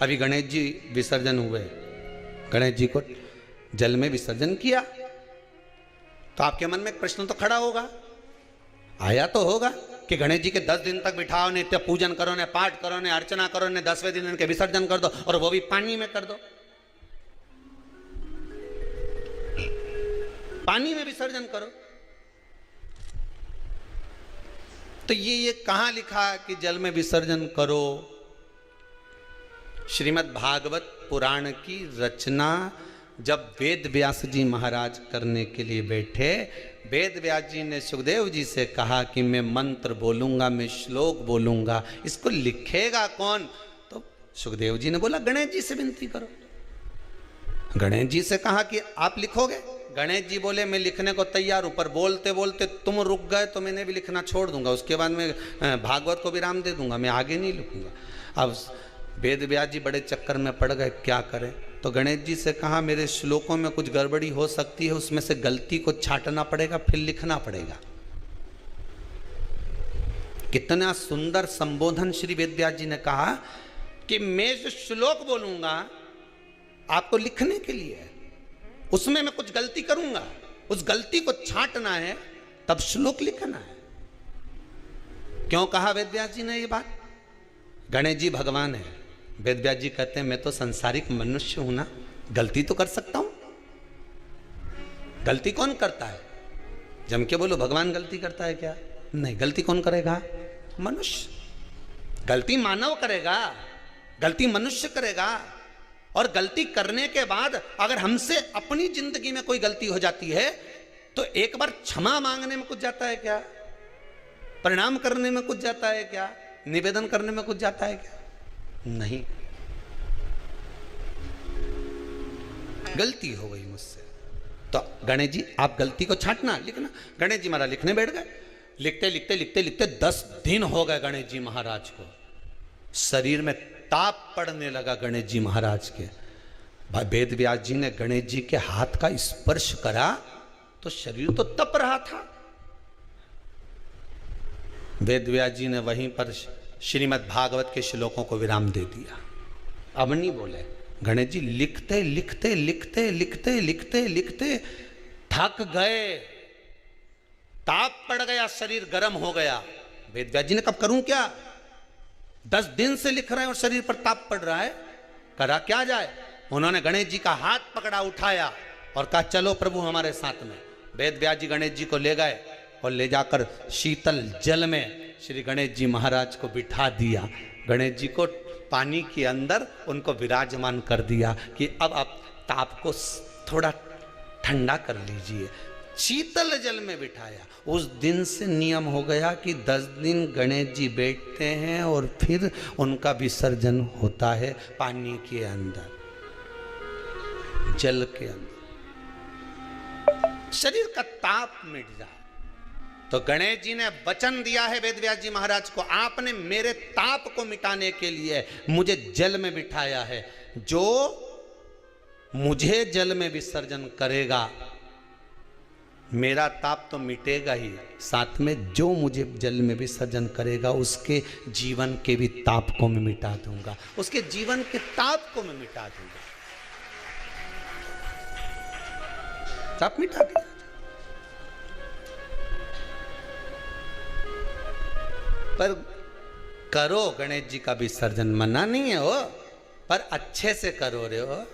अभी गणेश जी विसर्जन हुए, गणेश जी को जल में विसर्जन किया, तो आपके मन में एक प्रश्न तो खड़ा होगा, आया तो होगा कि गणेश जी के 10 दिन तक बिठाओ, नित्य पूजन करो, ने पाठ करो, ने अर्चना करो, ने 10वें दिन इनके विसर्जन कर दो, और वो भी पानी में कर दो। पानी में विसर्जन करो। तो ये कहां लिखा कि जल में विसर्जन करो? श्रीमद् भागवत पुराण की रचना जब वेद व्यास जी महाराज करने के लिए बैठे, वेद व्यास जी ने सुखदेव जी से कहा कि मैं मंत्र बोलूंगा, मैं श्लोक बोलूंगा, इसको लिखेगा कौन? तो सुखदेव जी ने बोला गणेश जी से विनती करो। गणेश जी से कहा कि आप लिखोगे? गणेश जी बोले मैं लिखने को तैयार हूं, पर बोलते बोलते तुम रुक गए तो मैंने भी लिखना छोड़ दूंगा, उसके बाद मैं भागवत को विराम दे दूंगा, मैं आगे नहीं लिखूंगा। अब वेद व्यास जी बड़े चक्कर में पड़ गए, क्या करें? तो गणेश जी से कहा मेरे श्लोकों में कुछ गड़बड़ी हो सकती है, उसमें से गलती को छांटना पड़ेगा, फिर लिखना पड़ेगा। कितना सुंदर संबोधन श्री वेद व्यास जी ने कहा कि मैं जो श्लोक बोलूंगा आपको लिखने के लिए है, उसमें मैं कुछ गलती करूंगा, उस गलती को छांटना है, तब श्लोक लिखना है। क्यों कहा वेद व्यास जी ने ये बात? गणेश जी भगवान है, वेद व्यास जी कहते हैं मैं तो संसारिक मनुष्य हूं ना, गलती तो कर सकता हूं। गलती कौन करता है? जम के बोलो भगवान गलती करता है क्या? नहीं, गलती कौन करेगा? मनुष्य। गलती मानव करेगा, गलती मनुष्य करेगा। और गलती करने के बाद अगर हमसे अपनी जिंदगी में कोई गलती हो जाती है तो एक बार क्षमा मांगने में कुछ जाता है क्या? प्रणाम करने में कुछ जाता है क्या? निवेदन करने में कुछ जाता है क्या? नहीं। गलती हो गई मुझसे, तो गणेश जी आप गलती को छांटना, लिखना। गणेश जी महाराज लिखने बैठ गए। लिखते लिखते लिखते लिखते 10 दिन हो गए गणेश जी महाराज को। शरीर में ताप पड़ने लगा गणेश जी महाराज के। वेद व्यास जी ने गणेश जी के हाथ का स्पर्श करा तो शरीर तो तप रहा था। वेद व्यास जी ने वहीं पर श्रीमद् भागवत के श्लोकों को विराम दे दिया। अब नहीं बोले। गणेश जी लिखते लिखते लिखते लिखते लिखते लिखते थक गए, ताप पड़ गया, शरीर गर्म हो गया। वेद व्यास जी ने कब करूं क्या? 10 दिन से लिख रहे हैं और शरीर पर ताप पड़ रहा है, करा क्या जाए? उन्होंने गणेश जी का हाथ पकड़ा, उठाया और कहा चलो प्रभु हमारे साथ में। वेद व्यास जी गणेश जी को ले गए और ले जाकर शीतल जल में श्री गणेश जी महाराज को बिठा दिया। गणेश जी को पानी के अंदर उनको विराजमान कर दिया कि अब आप ताप को थोड़ा ठंडा कर लीजिए। शीतल जल में बिठाया। उस दिन से नियम हो गया कि 10 दिन गणेश जी बैठते हैं और फिर उनका विसर्जन होता है पानी के अंदर, जल के अंदर। शरीर का ताप मिट जाए। तो गणेश जी ने वचन दिया है वेद व्यास जी महाराज को, आपने मेरे ताप को मिटाने के लिए मुझे जल में बिठाया है। जो मुझे जल में विसर्जन करेगा मेरा ताप तो मिटेगा ही, साथ में जो मुझे जल में विसर्जन करेगा उसके जीवन के भी ताप को मैं मिटा दूंगा, उसके जीवन के ताप को मैं मिटा दूंगा। ताप मिटा दिया। पर करो गणेश जी का विसर्जन, मना नहीं है हो, पर अच्छे से करो रे हो।